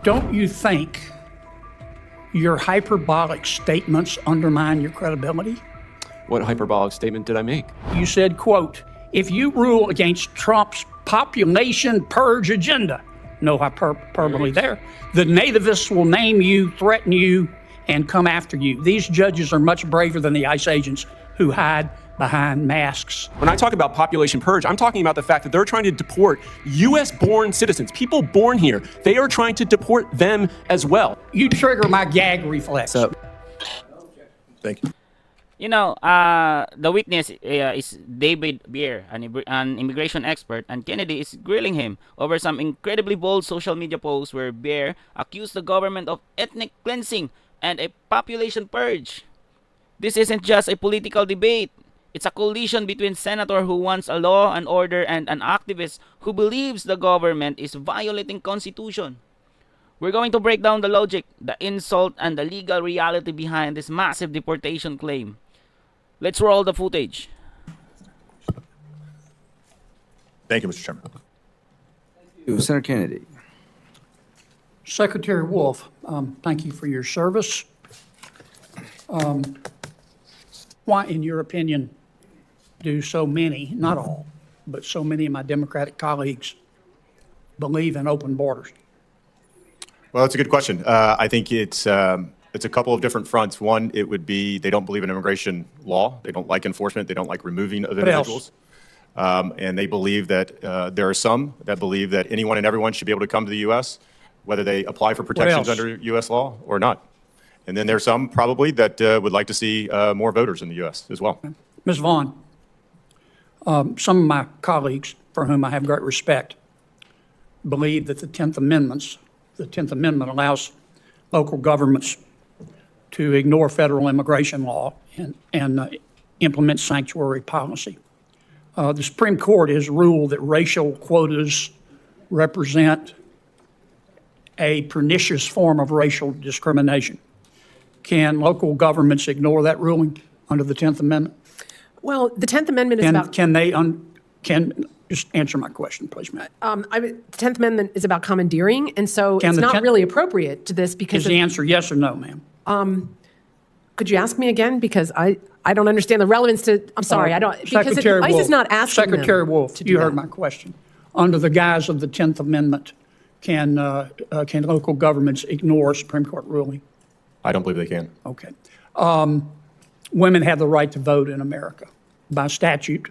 Don't you think your hyperbolic statements undermine your credibility? What hyperbolic statement did I make? You said, quote, if you rule against Trump's population purge agenda, no hyperbole there, the nativists will name you, threaten you, and come after you. These judges are much braver than the ICE agents who hide behind masks. When I talk about population purge, I'm talking about the fact that they're trying to deport U.S.-born citizens, people born here. They are trying to deport them as well. You trigger my gag reflex. So, Thank you. You know, the witness is David Bier, an immigration expert, and Kennedy is grilling him over some incredibly bold social media posts where Bier accused the government of ethnic cleansing and a population purge. This isn't just a political debate. It's a collision between senator who wants a law and order and an activist who believes the government is violating Constitution. We're going to break down the logic, the insult, and the legal reality behind this massive deportation claim. Let's roll the footage. Thank you, Mr. Chairman. Senator Kennedy. Secretary Wolf, thank you for your service. Why, in your opinion, do so many, not all, but so many of my Democratic colleagues believe in open borders? Well, that's a good question. I think it's a couple of different fronts. One, it would be they don't believe in immigration law. They don't like enforcement. They don't like removing of individuals. And they believe that there are some that believe that anyone and everyone should be able to come to the U.S., whether they apply for protections under U.S. law or not. And then there's some probably that would like to see more voters in the U.S. as well. Ms. Vaughn, some of my colleagues, for whom I have great respect, believe that the 10th Amendment allows local governments to ignore federal immigration law and implement sanctuary policy. The Supreme Court has ruled that racial quotas represent a pernicious form of racial discrimination. Can local governments ignore that ruling under the 10th Amendment? Well, the 10th Amendment is about... Can just answer my question, please, Matt. The 10th Amendment is about commandeering, and so it's not really appropriate to this because... Is the answer yes or no, ma'am? Could you ask me again? Because I don't understand the relevance to... I'm sorry, I don't... Because ICE is not asking them Secretary Wolf, to do you that. heard my question. Under the guise of the 10th Amendment, can local governments ignore a Supreme Court ruling? I don't believe they can. Okay. Women have the right to vote in America by statute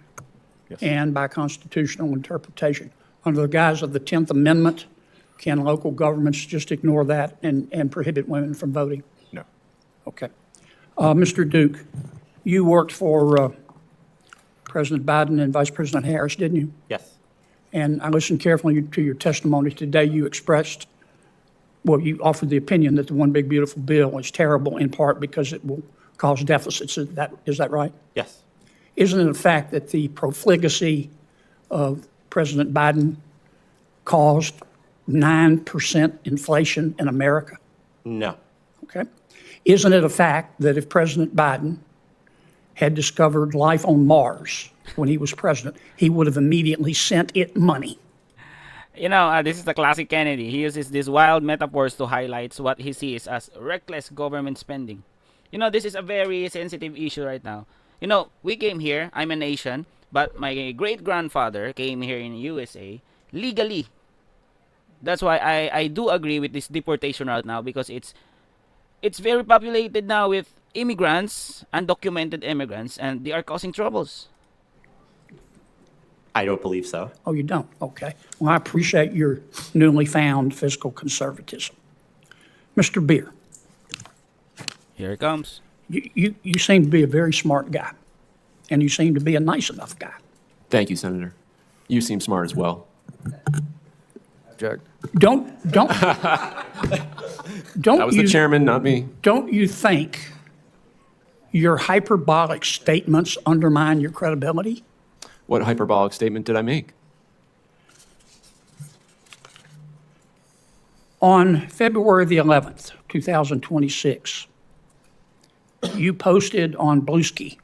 and by constitutional interpretation. Under the guise of the 10th Amendment, can local governments just ignore that and prohibit women from voting? No. Okay. Mr. Duke, you worked for President Biden and Vice President Harris, didn't you? Yes. And I listened carefully to your testimony today. You expressed, well, you offered the opinion that the One Big Beautiful Bill is terrible in part because it will cause deficits. Is that right? Yes. Isn't it a fact that the profligacy of President Biden caused 9% inflation in America? No. Okay. Isn't it a fact that if President Biden had discovered life on Mars when he was president, he would have immediately sent it money? You know, this is the classic Kennedy. He uses these wild metaphors to highlight what he sees as reckless government spending. You know, this is a very sensitive issue right now. You know, we came here, I'm an Asian, but my great-grandfather came here in the USA legally. That's why I do agree with this deportation right now, because it's very populated now with immigrants, undocumented immigrants, and they are causing troubles. I don't believe so. Oh, you don't? Okay. Well, I appreciate your newly found fiscal conservatism. Mr. Bier. Here it comes. You seem to be a very smart guy, and you seem to be a nice enough guy. thank you, Senator. You seem smart as well. Object. Don't That was the chairman, not me. Don't you think your hyperbolic statements undermine your credibility? What hyperbolic statement did I make? On February the 11th, 2026, you posted on Blooki,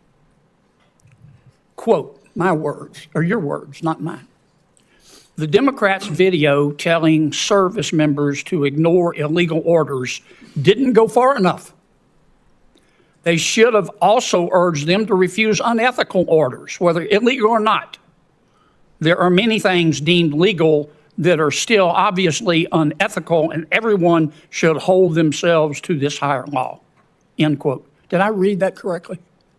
quote, my words, or your words, not mine. The Democrats' video telling service members to ignore illegal orders didn't go far enough. They should have also urged them to refuse unethical orders, whether illegal or not. There are many things deemed legal that are still obviously unethical, and everyone should hold themselves to this higher law. End quote. Did I read that correctly?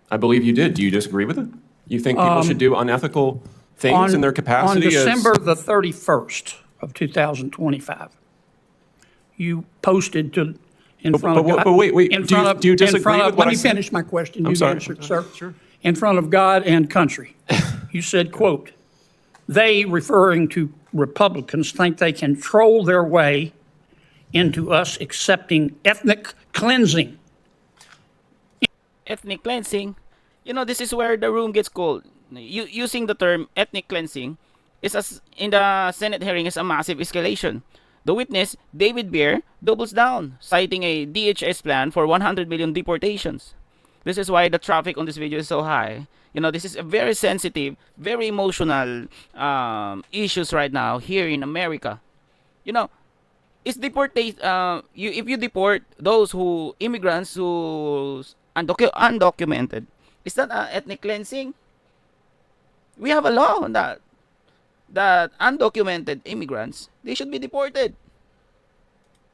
I believe you did. Do you disagree with it? You think people should do unethical things in their capacity? On December the 31st of 2025, you posted to in front of God. But wait. In Do front you, of, do you in disagree front of, with what let I me said? finish my question. I'm You sorry. answered, sir. Sure. In front of God and country, you said, quote, they, referring to Republicans, think they can troll their way into us accepting ethnic cleansing. Ethnic cleansing. You know, this is where the room gets cold. Using the term ethnic cleansing in the Senate hearing is a massive escalation. The witness, David Bier, doubles down, citing a DHS plan for 100 million deportations. This is why the traffic on this video is so high. You know, this is a very sensitive, very emotional issues right now here in America. You know, if you deport those immigrants who undocumented, is that ethnic cleansing? We have a law on that undocumented immigrants, they should be deported.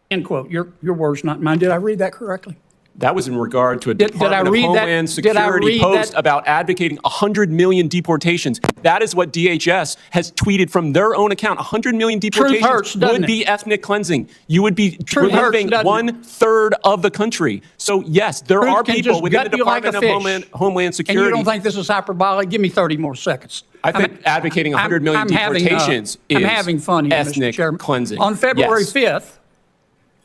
End quote. Your words, not mine. Did I read that correctly? That was in regard to a Did I Department of read that? Homeland Did I Security read post that? about advocating 100 million deportations. That is what DHS has tweeted from their own account. 100 million deportations hurts, doesn't would it? be ethnic cleansing. You would be Truth hurts, removing doesn't it? 1/3 of the country. So yes, there Truth are can people just within the gut you like a Department of fish. Homeland And Security. you don't think this is hyperbolic? Give me 30 more seconds. I think advocating 100 million I'm having, deportations I'm is having fun here, Mr. ethnic Chairman. cleansing. On February Yes. 5th,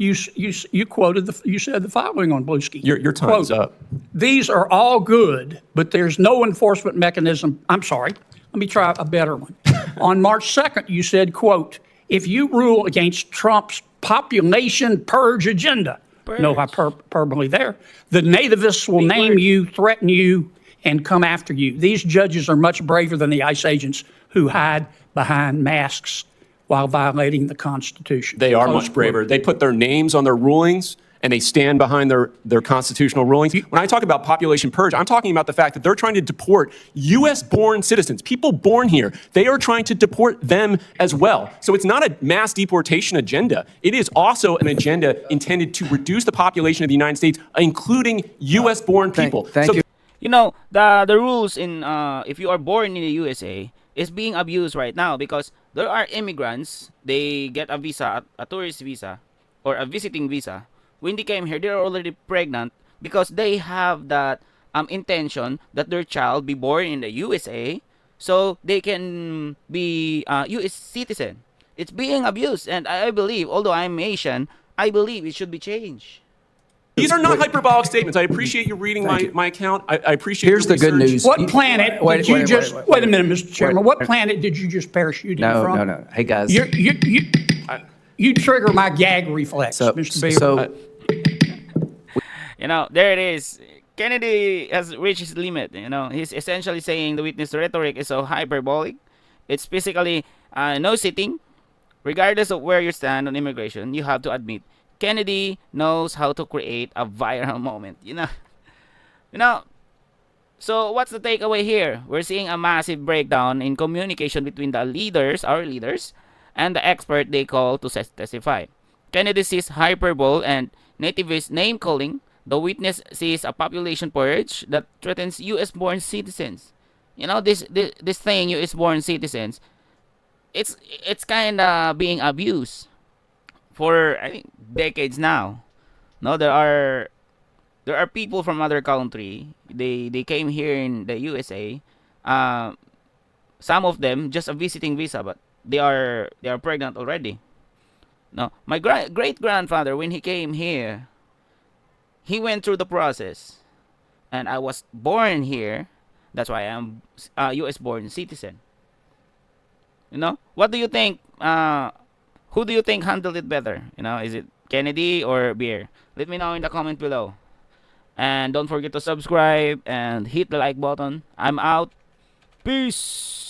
you quoted you said the following on Blooki. Your time's Quote, up. These are all good, but there's no enforcement mechanism. I'm sorry. Let me try a better one. On March 2nd, you said, quote, if you rule against Trump's population purge agenda, no hyperbole there, the nativists will name you, threaten you, and come after you. These judges are much braver than the ICE agents who hide behind masks while violating the Constitution. They are Close much braver. quote. They put their names on their rulings and they stand behind their constitutional rulings. When I talk about population purge, I'm talking about the fact that they're trying to deport U.S.-born citizens, people born here. They are trying to deport them as well. So it's not a mass deportation agenda. It is also an agenda intended to reduce the population of the United States, including U.S.-born people. Thank you. You know, the rules in if you are born in the USA is being abused right now because there are immigrants, they get a visa, a tourist visa or a visiting visa. When they came here, they're already pregnant because they have that intention that their child be born in the USA so they can be US citizen. It's being abused, and I believe, although I'm Asian, I believe it should be changed. These are not hyperbolic statements. I appreciate you reading my account. I appreciate Here's your the good research. news. What planet Wait, did you wait, just, wait, wait a minute, Mr. Chairman, what wait. planet did you just parachute in No, from? no. Hey, guys. You trigger my gag reflex, So, Mr. Bier. so You know, there it is. Kennedy has reached his limit. You know, he's essentially saying the witness rhetoric is so hyperbolic. It's basically no sitting. Regardless of where you stand on immigration, you have to admit Kennedy knows how to create a viral moment. You know. So what's the takeaway here? We're seeing a massive breakdown in communication between the leaders, our leaders, and the expert they call to testify. Kennedy sees hyperbole and nativist name calling. The witness sees a population purge that threatens U.S.-born citizens. You know, this thing, U.S.-born citizens, it's kind of being abused for, I think, decades now. No, there are people from other country. They came here in the USA. Some of them just a visiting visa, but they are pregnant already. No, my great grandfather, when he came here, he went through the process, and I was born here. That's why I'm a U.S. born citizen. You know, what do you think? Who do you think handled it better? You know, is it Kennedy or Bier? Let me know in the comment below. And don't forget to subscribe and hit the like button. I'm out. Peace.